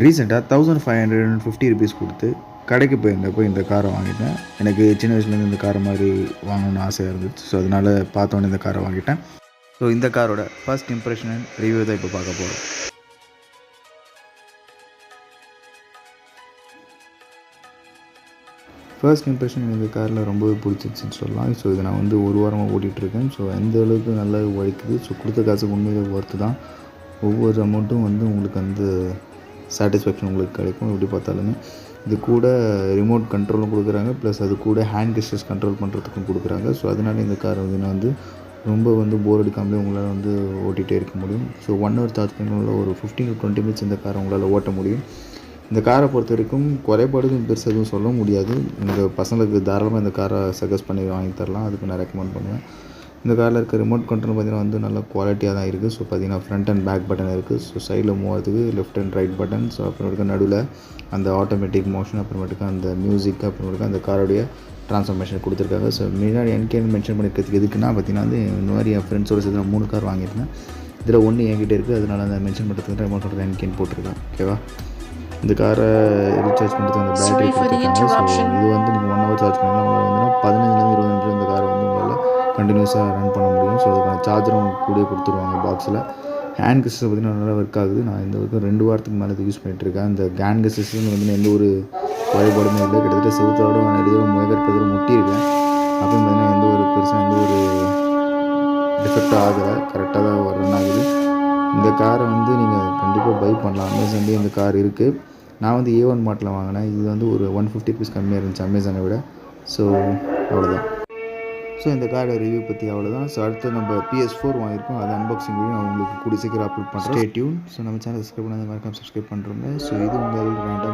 ரீசெண்டாக 1550 ருபீஸ் கொடுத்து கடைக்கு போயிருந்தப்போ இந்த காரை வாங்கிட்டேன். எனக்கு சின்ன வயசுலேருந்து இந்த காரை மாதிரி வாங்கணும்னு ஆசையாக இருந்துச்சு. ஸோ அதனால் பார்த்தோன்னே இந்த காரை வாங்கிட்டேன். ஸோ இந்த காரோட ஃபர்ஸ்ட் இம்ப்ரெஷன் அண்ட் ரிவ்யூ தான் இப்போ பார்க்க போகிறோம். ஃபர்ஸ்ட் இம்ப்ரெஷன் இந்த காரில் ரொம்பவே பிடிச்சிருச்சுன்னு சொல்லலாம். ஸோ இதை நான் வந்து ஒரு வாரமாக ஓட்டிகிட்ருக்கேன். ஸோ எந்த அளவுக்கு நல்லா உழைக்குது. ஸோ கொடுத்த காசுக்கு உண்மையிலே ஒர்த்து தான். ஒவ்வொரு அமௌண்ட்டும் வந்து உங்களுக்கு வந்து சாட்டிஸ்ஃபேக்ஷன் உங்களுக்கு கிடைக்கும். எப்படி பார்த்தாலுமே இது கூட ரிமோட் கண்ட்ரோலும் கொடுக்குறாங்க. ப்ளஸ் அது கூட ஹேண்ட் கெஸ்டர்ஸ் கண்ட்ரோல் பண்ணுறதுக்கும் கொடுக்குறாங்க. ஸோ அதனால இந்த கார் வந்து ரொம்ப வந்து போர் அடிக்காமலே உங்களால் வந்து ஓட்டிகிட்டே இருக்க முடியும். ஸோ 1 ஹவர் சார்ஜ் பண்ணி ஒரு 15 to 20 மினிட்ஸ் இந்த காரை உங்களால் ஓட்ட முடியும். இந்த காரை பொறுத்த வரைக்கும் குறைபாடுகள் பெருசு எதுவும் சொல்ல முடியாது. உங்கள் பசங்களுக்கு தாராளமாக இந்த காரை சஜஸ்ட் பண்ணி வாங்கி தரலாம். அதுக்கு நான் ரெக்கமெண்ட் பண்ணுவேன். இந்த காரில் இருக்க ரிமோட் கண்ட்ரோல் பார்த்திங்கன்னா வந்து நல்லா குவாலிட்டியாக தான் இருக்குது. ஸோ பார்த்திங்கன்னா ஃப்ரண்ட் அண்ட் பேக் பட்டன் இருக்குது. ஸோ சைடில் மூவ் ஆகிறதுக்கு left and right button. So அப்புறமேட்டுக்கு நடுவில் அந்த ஆட்டோமேட்டிக் மோஷன், அப்புறமேட்டுக்கு அந்த மியூசிக், அப்புறமேட்டுக்கு அந்த காரோடைய ட்ரான்ஸ்ஃபர்மேஷன் கொடுத்துருக்காங்க. ஸோ முன்னாடி என்கேன்னு மென்ஷன் பண்ணியிருக்கிறதுக்கு எதுக்குன்னா பார்த்திங்கன்னா வந்து இந்த மாதிரி என் ஃப்ரெண்ட்ஸோட சேர்த்து நான் 3 கார் வாங்கியிருந்தேன். இதில் 1 என்கிட்ட இருக்குது. அதனால் அந்த மென்ஷன் பண்ணுறதுக்கு ரிமோட் கண்ட்ரோல் என்கேன்னு போட்டிருக்கேன். ஓகேவா? இந்த காரை ரீசார்ஜ் பண்ணுறதுக்கு அந்த பேட்டரி கொடுத்துருக்காங்க. ஸோ இது வந்து நீங்கள் 1 ஹவர் சார்ஜ் பண்ணிங்கன்னா உங்களுக்கு வந்து 15லேருந்து 20 நிமிஷம் இந்த காரை வந்து உங்களால் கண்டினியூஸாக ரன் பண்ண முடியும். ஸோ அதுக்கான சார்ஜரும் கூடயே கொடுத்துருவாங்க பாக்ஸில். ஹேண்ட் கெஸ்டர் பார்த்திங்கன்னா நல்லா ஒர்க் ஆகுது. நான் இந்த வரைக்கும் 2 வாரத்துக்கு மேலே யூஸ் பண்ணிகிட்ருக்கேன். இந்த ஹேண்ட் கெஸ்டர்ஸ்னு வந்து எந்த ஒரு குறைபாடுமே இல்லை. கிட்டத்தட்ட செவுத்தோட நிறைய தூரம் முயற்சி முட்டியிருக்கேன். அப்பயும் பார்த்திங்கன்னா எந்த ஒரு பெருசாக எந்த ஒரு டிஃபெக்டாக ஆகலை. கரெக்டாக தான் ரன் ஆகுது. இந்த காரை வந்து நீங்கள் கண்டிப்பாக பை பண்ணலாம். அமேசான்லேயே இந்த கார் இருக்குது. நான் வந்து A1 மாடலில் வாங்கினேன். இது வந்து ஒரு 150 ருபீஸ் கம்மியாக இருந்துச்சு அமேசானை விட. ஸோ அவ்வளோதான். ஸோ இந்த காரோட ரிவ்யூ பற்றி அவ்வளோதான். ஸோ அடுத்து நம்ம PS4 வாங்கியிருக்கோம். அது அன்பாக்சிங் வீடியோ நான் உங்களுக்கு கூடிய சீக்கிரம் அப்லோட் பண்ணுறேன். Stay tune. ஸோ நம்ம சேனல் சப்ஸ்கிரைப் பண்ணாத மறக்காம சப்ஸ்கிரைப் பண்ணுறோங்க. ஸோ இது உங்கள் ரேண்டா.